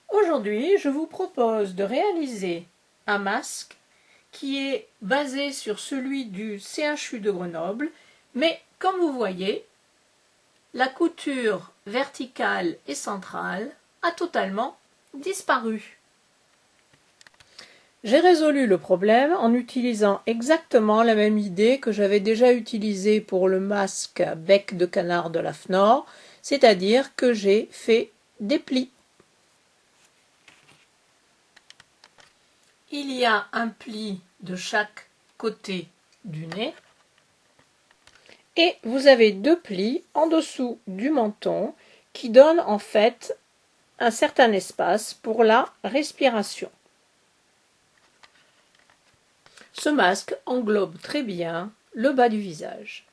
Aujourd'hui, je vous propose de réaliser un masque qui est basé sur celui du CHU de Grenoble, mais comme vous voyez, la couture verticale et centrale a totalement disparu. J'ai résolu le problème en utilisant exactement la même idée que j'avais déjà utilisée pour le masque bec de canard de la Fnor, c'est-à-dire que j'ai fait des plis. Il y a un pli de chaque côté du nez et vous avez deux plis en dessous du menton qui donnent en fait un certain espace pour la respiration. Ce masque englobe très bien le bas du visage.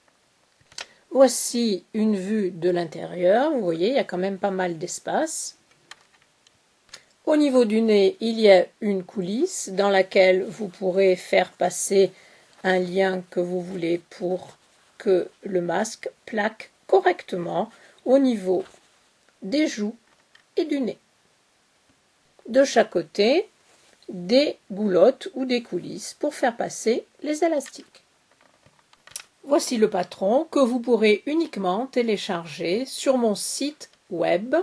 Voici une vue de l'intérieur. Vous voyez, il y a quand même pas mal d'espace. Au niveau du nez, il y a une coulisse dans laquelle vous pourrez faire passer un lien que vous voulez pour que le masque plaque correctement au niveau des joues et du nez. De chaque côté, des goulottes ou des coulisses pour faire passer les élastiques. Voici le patron que vous pourrez uniquement télécharger sur mon site web,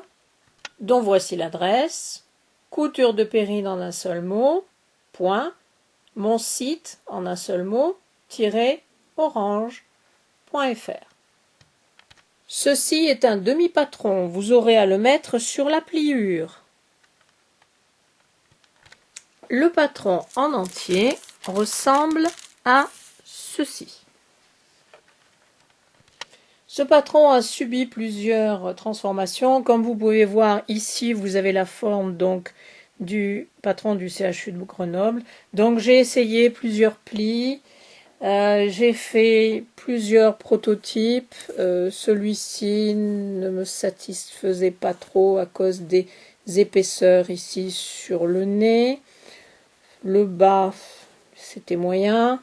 dont voici l'adresse: couture de périne en un seul mot, point, mon site en un seul mot, -orange.fr. Ceci est un demi-patron, vous aurez à le mettre sur la pliure. Le patron en entier ressemble à ceci. Ce patron a subi plusieurs transformations. Comme vous pouvez voir ici, vous avez la forme donc du patron du CHU de Grenoble. Donc j'ai essayé plusieurs plis, j'ai fait plusieurs prototypes. Celui-ci ne me satisfaisait pas trop à cause des épaisseurs ici sur le nez. Le bas, c'était moyen.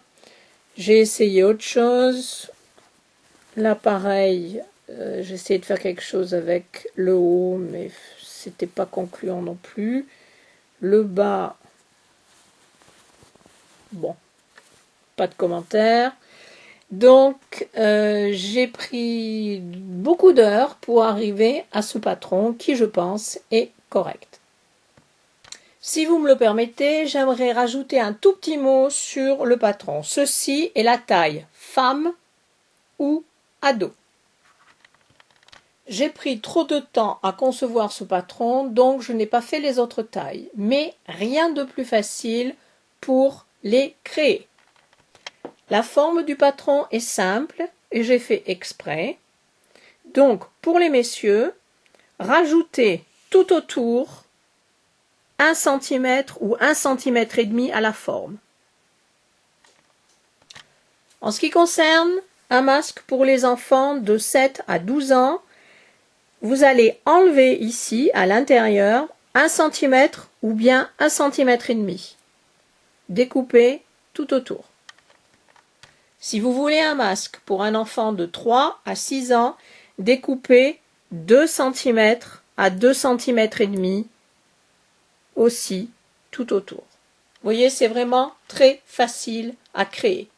J'ai essayé autre chose. Là, pareil, j'ai essayé de faire quelque chose avec le haut, mais c'était pas concluant non plus. Le bas, bon, pas de commentaire. Donc, j'ai pris beaucoup d'heures pour arriver à ce patron qui, je pense, est correct. Si vous me le permettez, j'aimerais rajouter un tout petit mot sur le patron. Ceci est la taille femme ou ado. J'ai pris trop de temps à concevoir ce patron, donc je n'ai pas fait les autres tailles, mais rien de plus facile pour les créer. La forme du patron est simple et j'ai fait exprès. Donc, pour les messieurs, rajoutez tout autour 1 cm ou 1,5 cm à la forme. En ce qui concerne un masque pour les enfants de 7 à 12 ans, vous allez enlever ici, à l'intérieur, 1 cm ou bien 1,5 cm. Découpez tout autour. Si vous voulez un masque pour un enfant de 3 à 6 ans, découpez 2 cm à 2 cm et demi aussi tout autour. Vous voyez, c'est vraiment très facile à créer.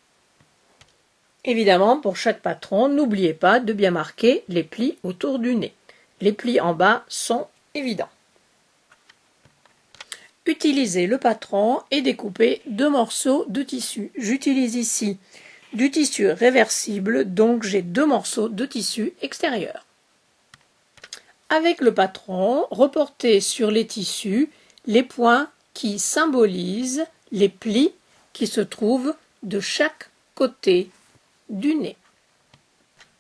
Évidemment, pour chaque patron, n'oubliez pas de bien marquer les plis autour du nez. Les plis en bas sont évidents. Utilisez le patron et découpez 2 morceaux de tissu. J'utilise ici du tissu réversible, donc j'ai 2 morceaux de tissu extérieur. Avec le patron, reportez sur les tissus les points qui symbolisent les plis qui se trouvent de chaque côté du nez.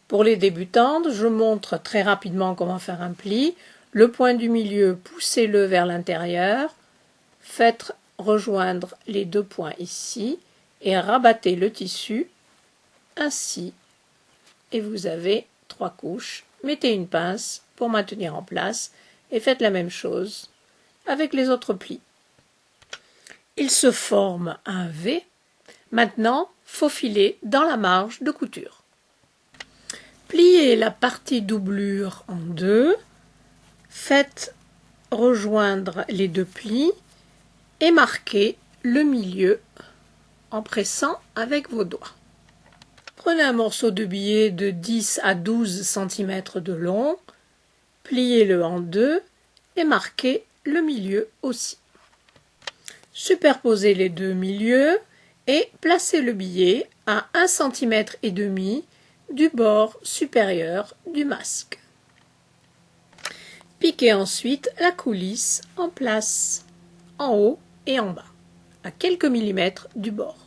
Pour les débutantes, je montre très rapidement comment faire un pli. Le point du milieu, poussez-le vers l'intérieur, faites rejoindre les 2 points ici et rabattez le tissu ainsi. Et vous avez 3 couches. Mettez une pince pour maintenir en place et faites la même chose avec les autres plis. Il se forme un V. Maintenant, faufilez dans la marge de couture. Pliez la partie doublure en 2. Faites rejoindre les deux plis et marquer le milieu en pressant avec vos doigts. Prenez un morceau de billet de 10 à 12 cm de long, pliez-le en deux et marquez le milieu aussi. Superposez les deux milieux et placez le billet à 1,5 cm du bord supérieur du masque. Piquez ensuite la coulisse en place, en haut et en bas, à quelques millimètres du bord.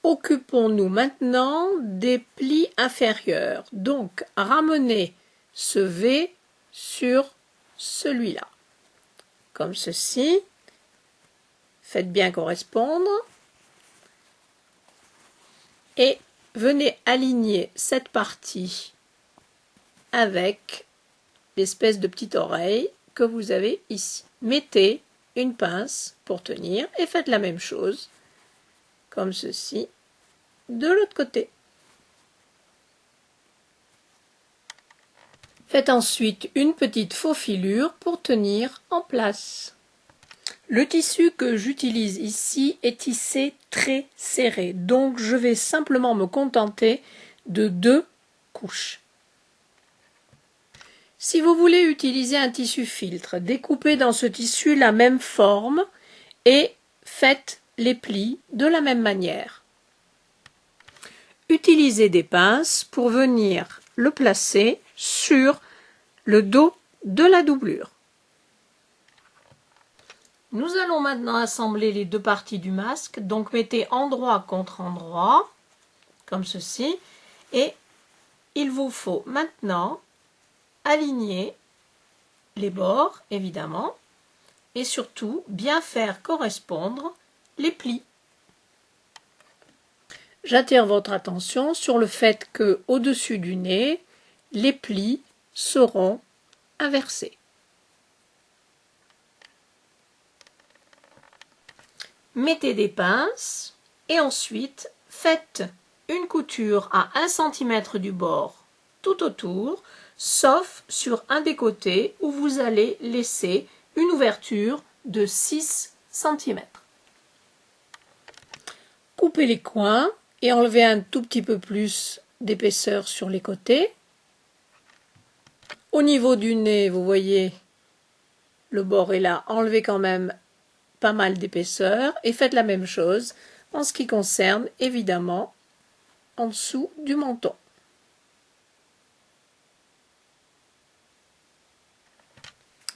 Occupons-nous maintenant des plis inférieurs. Donc, ramenez ce V sur celui-là, comme ceci. Faites bien correspondre. Et venez aligner cette partie avec l'espèce de petite oreille que vous avez ici. Mettez une pince pour tenir et faites la même chose, comme ceci, de l'autre côté. Faites ensuite une petite faufilure pour tenir en place. Le tissu que j'utilise ici est tissé très serré, donc je vais simplement me contenter de 2 couches. Si vous voulez utiliser un tissu filtre, découpez dans ce tissu la même forme et faites les plis de la même manière. Utilisez des pinces pour venir le placer sur le dos de la doublure. Nous allons maintenant assembler les deux parties du masque, donc mettez endroit contre endroit, comme ceci, et il vous faut maintenant aligner les bords, évidemment, et surtout bien faire correspondre les plis. J'attire votre attention sur le fait que, au-dessus du nez, les plis seront inversés. Mettez des pinces et ensuite faites une couture à 1 cm du bord tout autour, sauf sur un des côtés où vous allez laisser une ouverture de 6 cm. Coupez les coins et enlevez un tout petit peu plus d'épaisseur sur les côtés. Au niveau du nez, vous voyez, le bord est là, enlevez quand même pas mal d'épaisseur et faites la même chose en ce qui concerne évidemment en dessous du menton.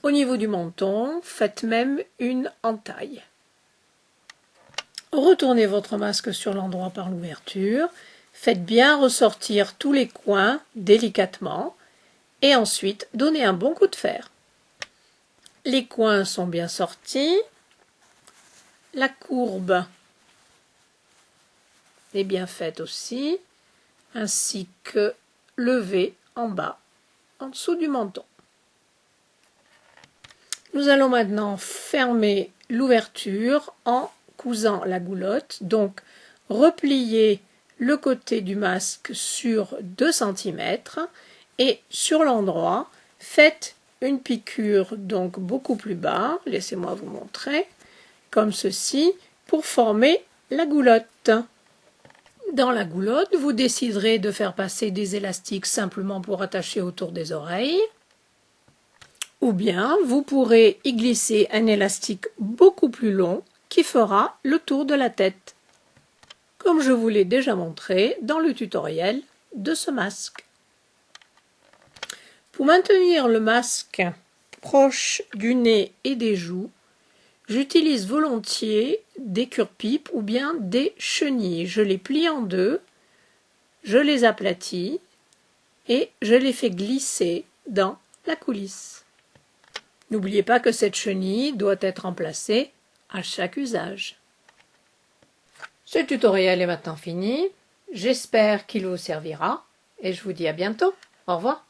Au niveau du menton, faites même une entaille. Retournez votre masque sur l'endroit par l'ouverture, faites bien ressortir tous les coins délicatement et ensuite donnez un bon coup de fer. Les coins sont bien sortis. La courbe est bien faite aussi, ainsi que le V en bas, en dessous du menton. Nous allons maintenant fermer l'ouverture en cousant la goulotte, donc repliez le côté du masque sur 2 cm et sur l'endroit, faites une piqûre donc beaucoup plus bas, laissez-moi vous montrer, comme ceci, pour former la goulotte. Dans la goulotte, vous déciderez de faire passer des élastiques simplement pour attacher autour des oreilles, ou bien vous pourrez y glisser un élastique beaucoup plus long qui fera le tour de la tête, comme je vous l'ai déjà montré dans le tutoriel de ce masque. Pour maintenir le masque proche du nez et des joues, j'utilise volontiers des cure-pipes ou bien des chenilles. Je les plie en deux, je les aplatis et je les fais glisser dans la coulisse. N'oubliez pas que cette chenille doit être remplacée à chaque usage. Ce tutoriel est maintenant fini. J'espère qu'il vous servira et je vous dis à bientôt. Au revoir.